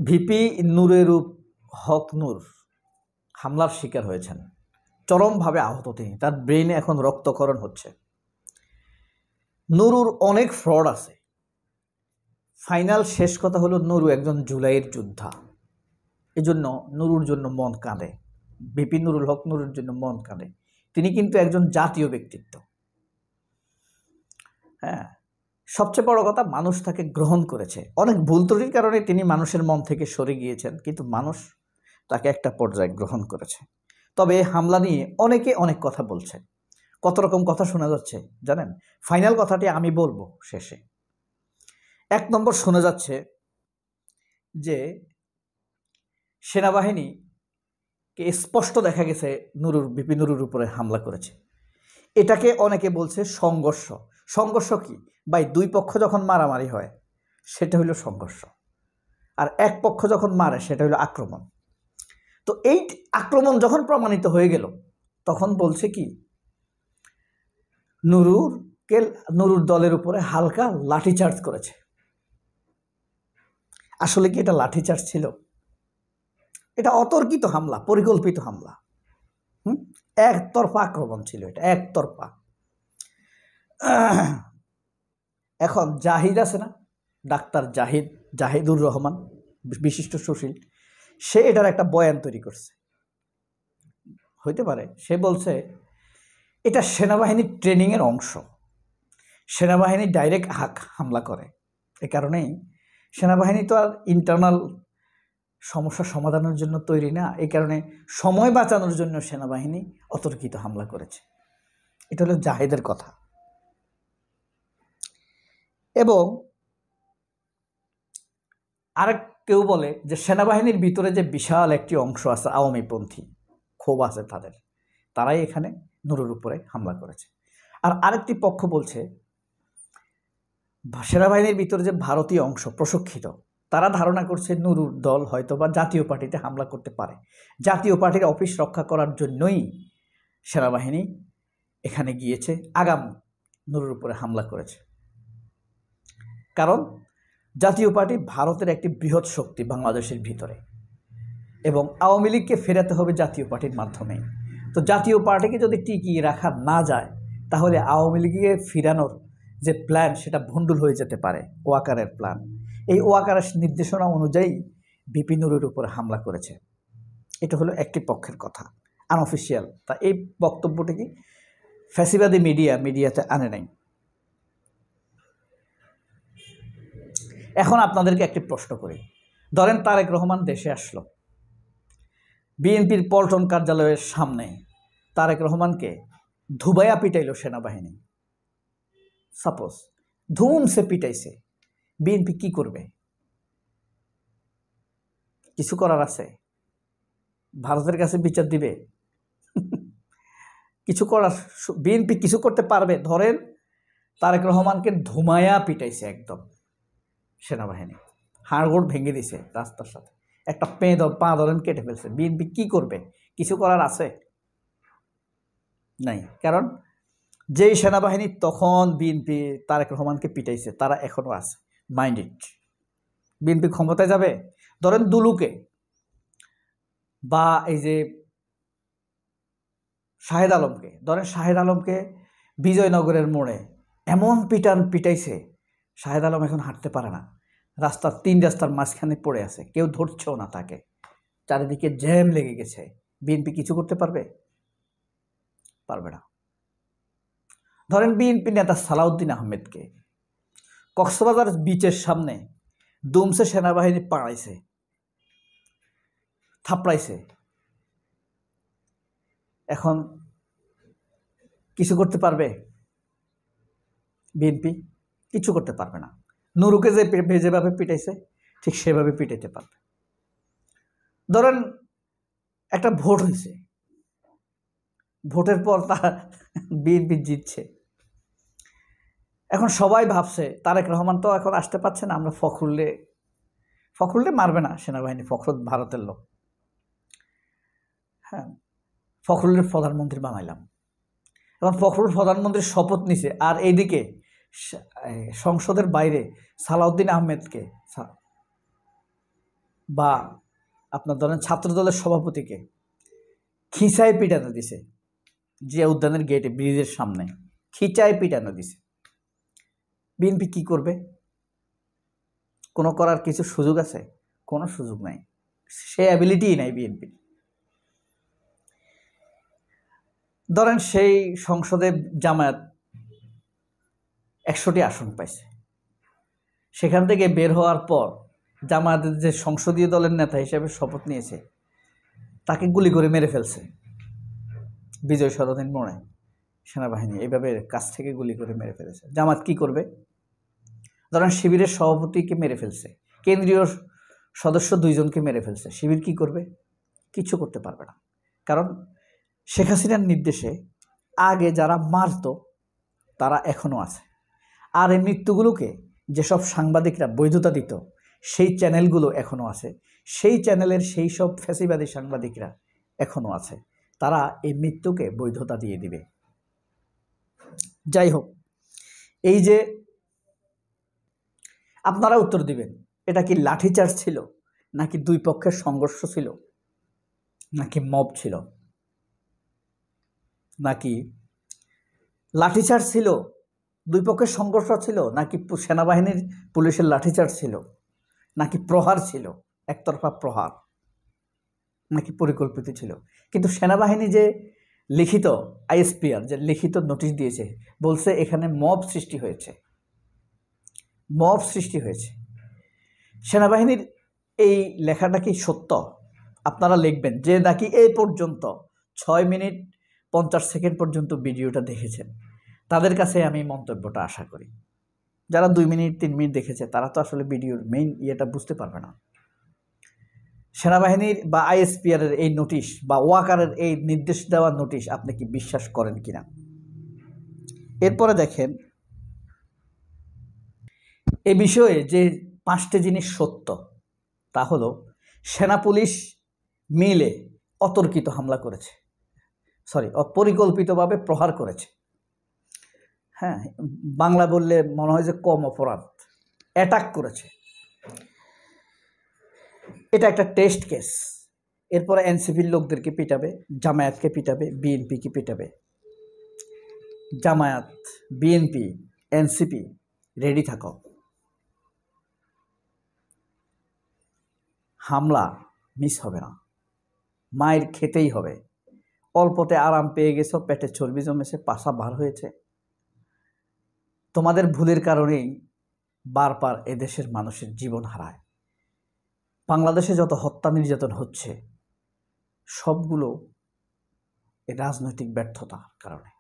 VP নূরের হক নূর হামলার শিকার হয়েছেন, চরমভাবে আহত তিনি, তার ব্রেইনে এখন রক্তক্ষরণ হচ্ছে। নুরুর অনেক ফ্রড আছে। ফাইনাল শেষ কথা হলো নুরু একজন জুলাইয়ের যোদ্ধা, এজন্য নুরুর জন্য মন কাঁদে, ভিপি নুরুল হক নূরের জন্য মন কাঁদে। তিনি কিন্তু একজন জাতীয় ব্যক্তিত্ব। হ্যাঁ, সবচেয়ে বড় কথা, মানুষ তাকে গ্রহণ করেছে। অনেক ভুল ত্রুটির কারণে তিনি মানুষের মন থেকে সরে গিয়েছেন, কিন্তু মানুষ তাকে একটা পর্যায়ে গ্রহণ করেছে। তবে হামলা নিয়ে অনেকে অনেক কথা বলছে। কত রকম কথা শোনা যাচ্ছে জানেন? ফাইনাল কথাটি আমি বলবো শেষে। 1 নম্বর শোনা যাচ্ছে যে সেনাবাহিনীকে স্পষ্ট দেখা গেছে ভিপি নুরুর উপরে হামলা করেছে। এটাকে অনেকে বলছে সংঘর্ষ। সংঘর্ষ কি ভাই? 2 পক্ষ যখন মারামারি হয় সেটা হলো সংঘর্ষ, আর এক পক্ষ যখন মারে সেটা হলো আক্রমণ। তো এই আক্রমণ যখন প্রমাণিত হয়ে গেল, তখন বলছে কি নুরুর দলের উপরে হালকা লাঠিচার্জ করেছে। আসলে কি এটা লাঠিচার্জ ছিল? এটা অতর্কিত হামলা, পরিকল্পিত হামলা। একতরফা আক্রমণ ছিল, এটা একতরফা। এখন জাহিদ আছে না, ডাক্তার জাহিদুর রহমান, বিশিষ্ট সুশীল, সে এটার একটা বয়ান তৈরি করছে। হইতে পারে সে বলছে এটা সেনাবাহিনীর ট্রেনিংয়ের অংশ। সেনাবাহিনী ডাইরেক্ট হামলা করে, এ কারণেই সেনাবাহিনী তো আর ইন্টারনাল সমস্যা সমাধানের জন্য তৈরি না, এই কারণে সময় বাঁচানোর জন্য সেনাবাহিনী অতর্কিত হামলা করেছে। এটা হলো জাহিদের কথা। এবং আরেক কেউ বলে যে সেনাবাহিনীর ভিতরে যে বিশাল একটি অংশ আছে আওয়ামীপন্থী, ক্ষোভ আছে তাদের, তারাই এখানে নুরুর উপরে হামলা করেছে। আর আরেকটি পক্ষ বলছে সেনাবাহিনীর ভিতরে যে ভারতীয় অংশ প্রশিক্ষিত, তারা ধারণা করছে নুরুর দল হয়তো বা জাতীয় পার্টিতে হামলা করতে পারে। জাতীয় পার্টির অফিস রক্ষা করার জন্যই সেনাবাহিনী এখানে গিয়েছে, আগাম নুরুর উপরে হামলা করেছে। কারণ জাতীয় পার্টি ভারতের একটি বৃহৎ শক্তি বাংলাদেশের ভিতরে, এবং আওয়ামী লীগকে ফেরাতে হবে জাতীয় পার্টির মাধ্যমে। তো জাতীয় পার্টিকে যদি টিকিয়ে রাখা না যায়, তাহলে আওয়ামী লীগকে ফিরানোর যে প্ল্যান সেটা ভণ্ডুল হয়ে যেতে পারে, ওয়াকারের প্ল্যান। এই ওয়াকারের নির্দেশনা অনুযায়ী ভিপি নুরুর উপরে হামলা করেছে। এটা হলো একটি পক্ষের কথা, আনঅফিসিয়াল। তা এই বক্তব্যটি কি ফ্যাসিবাদী মিডিয়াতে আনে নাই। এখন আপনাদেরকে একটি প্রশ্ন করি, ধরেন তারেক রহমান দেশে আসলো, বিএনপির পল্টন কার্যালয়ের সামনে তারেক রহমানকে ধুবাইয়া পিটাইল সেনাবাহিনী, সাপোজ ধুমসে পিটাইছে, বিএনপি কি করবে? কিছু করার আছে? ভারতের কাছে বিচার দিবে? কিছু করার বিএনপি কিছু করতে পারবে? ধরেন তারেক রহমানকে ধুমায়া পিটাইছে একদম সেনাবাহিনী, হাড়গোড় ভেঙে দিছে রাস্তার সাথে, একটা পা ধরেন কেটে ফেলছে, বিএনপি কি করবে? কিছু করার আছে? নাই। কারণ যেই সেনাবাহিনী তখন বিএনপি তারেক রহমানকে পিটাইছে, তারা এখনো আছে মাইন্ডেড। বিএনপি ক্ষমতায় যাবে? ধরেন দুলুকে বা এই যে শাহেদ আলমকে, ধরেন শাহেদ আলমকে বিজয়নগরের মোড়ে এমন পিটাইছে, শাহেদ আলম এখন হাঁটতে পারে না, রাস্তার 3 রাস্তার মাঝখানে পড়ে আছে, কেউ ধরছেও না তাকে, চারিদিকে জ্যাম লেগে গেছে। বিএনপি কিছু করতে পারবে? পারবে না। ধরেন বিএনপি নেতা সালাউদ্দিন আহমেদকে কক্সবাজার বিচের সামনে দুমসে সেনাবাহিনী পাড়াইছে, থাপড়াইছে, এখন কিছু করতে পারবে? বিএনপি কিছু করতে পারবে না। নুরুকে যেভাবে পিটাইছে ঠিক সেভাবে পিটাইতে পারবে। ধরেন একটা ভোট হয়েছে, ভোটের পর তার বিএনপি জিতছে, এখন সবাই ভাবছে তারেক রহমান তো এখন আসতে পারছে না, আমরা ফখরুলে মারবে না সেনাবাহিনী, ফখরুল ভারতের লোক, হ্যাঁ, ফখরুলের প্রধানমন্ত্রী বানাইলাম। এখন ফখরুল প্রধানমন্ত্রীর শপথ নিছে, আর এইদিকে সংসদের বাইরে সালাউদ্দিন আহমেদকে বা আপনার ধরেন ছাত্রদলের সভাপতিকে খিঁচায় পিটানো দিছে, জিয়া উদ্যানের গেটে ব্রিজের সামনে খিঁচায় পিটানো দিছে। বিএনপি কি করবে? কোনো করার কিছু সুযোগ আছে? কোনো সুযোগ নাই, সে অ্যাবিলিটিই নাই বিএনপির। ধরেন সেই সংসদে জামায়াত 100টি আসন পাইছে, সেখান থেকে বের হওয়ার পর জামায়াতের যে সংসদীয় দলের নেতা হিসেবে শপথ নিয়েছে তাকে গুলি করে মেরে ফেলছে বিজয় সরণির মোড়ে সেনাবাহিনী, এভাবে কাছ থেকে গুলি করে মেরে ফেলেছে। জামাত কি করবে? ধরেন শিবিরের সভাপতিকে মেরে ফেলছে, কেন্দ্রীয় সদস্য 2 জনকে মেরে ফেলছে, শিবির কি করবে? কিছু করতে পারবে না। কারণ শেখ হাসিনার নির্দেশে আগে যারা মারত তারা এখনও আছে। আর এই মৃত্যুগুলোকে যেসব সাংবাদিকরা বৈধতা দিত সেই চ্যানেলগুলো এখনও আছে, সেই চ্যানেলের সেই সব ফ্যাসিবাদী সাংবাদিকরা এখনও আছে, তারা এই মৃত্যুকে বৈধতা দিয়ে দিবে। যাই হোক, এই যে আপনারা উত্তর দিবেন, এটা কি লাঠিচার্জ ছিল, নাকি দুই পক্ষের সংঘর্ষ ছিল, নাকি মব ছিল, নাকি লাঠিচার্জ ছিল, দুই পক্ষের সংঘর্ষ ছিল, নাকি সেনাবাহিনীর পুলিশের লাঠিচার্জ ছিল, নাকি প্রহার ছিল, একতরফা প্রহার, নাকি পরিকল্পিত ছিল? কিন্তু সেনাবাহিনী যে লিখিত আইএসপিআর যে লিখিত নোটিশ দিয়েছে, বলছে এখানে মব সৃষ্টি হয়েছে, মব সৃষ্টি হয়েছে। সেনাবাহিনীর এই লেখাটা কি সত্য? আপনারা লিখবেন যে নাকি এই পর্যন্ত 6 মিনিট 50 সেকেন্ড পর্যন্ত ভিডিওটা দেখেছেন, তাদের কাছে আমি মন্তব্যটা আশা করি। যারা 2 মিনিট 3 মিনিট দেখেছে তারা তো আসলে ভিডিওর মেইন ইয়েটা বুঝতে পারবে না। সেনাবাহিনীর বা আইএসপিআরের এই নোটিশ বা ওয়াকারের এই নির্দেশ দেওয়ার নোটিশ আপনি কি বিশ্বাস করেন কিনা? এরপরে দেখেন, এ বিষয়ে যে 5টি জিনিস সত্য তা হলো সেনা পুলিশ মিলে অতর্কিত হামলা করেছে, পরিকল্পিতভাবে প্রহার করেছে। হ্যাঁ, বাংলা বললে মনে হয় যে কম অপরাধ, অ্যাটাক করেছে। এটা একটা টেস্ট কেস। এরপরে এনসিপির লোকদেরকে পিটাবে, জামায়াতকে পিটাবে, বিএনপিকে পিটাবে। জামায়াত, বিএনপি, এনসিপি রেডি থাকো, হামলা মিস হবে না, মায়ের খেতেই হবে। অল্পতে আরাম পেয়ে গেছো, পেটে চর্বি জমেছে, পাছা বার হয়েছে। তোমাদের ভুলের কারণেই বারবার এদেশের মানুষের জীবন হারায়। বাংলাদেশে যত হত্যা নির্যাতন হচ্ছে সবগুলো এই রাজনৈতিক ব্যর্থতার কারণে।